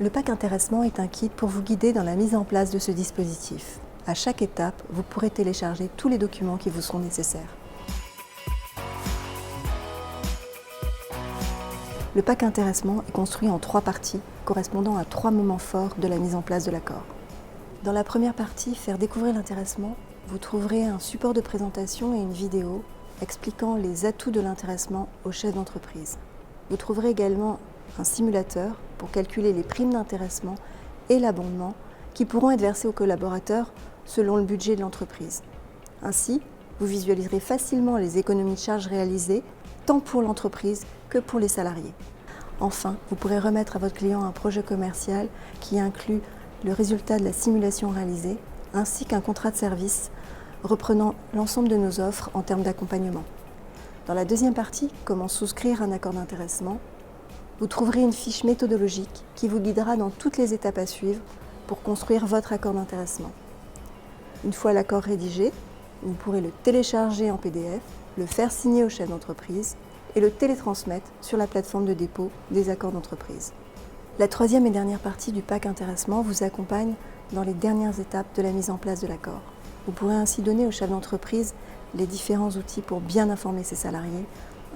Le pack intéressement est un kit pour vous guider dans la mise en place de ce dispositif. À chaque étape, vous pourrez télécharger tous les documents qui vous seront nécessaires. Le pack intéressement est construit en 3 parties, correspondant à 3 moments forts de la mise en place de l'accord. Dans la première partie, faire découvrir l'intéressement, vous trouverez un support de présentation et une vidéo expliquant les atouts de l'intéressement aux chefs d'entreprise. Vous trouverez également un simulateur pour calculer les primes d'intéressement et l'abondement qui pourront être versés aux collaborateurs selon le budget de l'entreprise. Ainsi, vous visualiserez facilement les économies de charges réalisées tant pour l'entreprise que pour les salariés. Enfin, vous pourrez remettre à votre client un projet commercial qui inclut le résultat de la simulation réalisée ainsi qu'un contrat de service reprenant l'ensemble de nos offres en termes d'accompagnement. Dans la deuxième partie, comment souscrire un accord d'intéressement, vous trouverez une fiche méthodologique qui vous guidera dans toutes les étapes à suivre pour construire votre accord d'intéressement. Une fois l'accord rédigé, vous pourrez le télécharger en PDF, le faire signer au chef d'entreprise et le télétransmettre sur la plateforme de dépôt des accords d'entreprise. La troisième et dernière partie du pack intéressement vous accompagne dans les dernières étapes de la mise en place de l'accord. Vous pourrez ainsi donner au chef d'entreprise les différents outils pour bien informer ses salariés,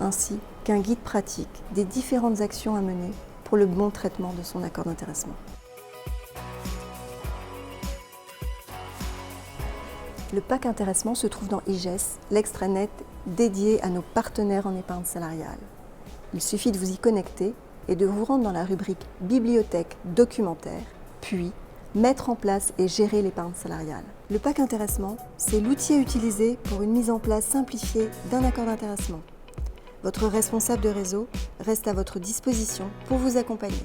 ainsi qu'un guide pratique des différentes actions à mener pour le bon traitement de son accord d'intéressement. Le pack intéressement se trouve dans IGES, l'extranet dédié à nos partenaires en épargne salariale. Il suffit de vous y connecter et de vous rendre dans la rubrique Bibliothèque documentaire, puis mettre en place et gérer l'épargne salariale. Le pack intéressement, c'est l'outil à utiliser pour une mise en place simplifiée d'un accord d'intéressement. Votre responsable de réseau reste à votre disposition pour vous accompagner.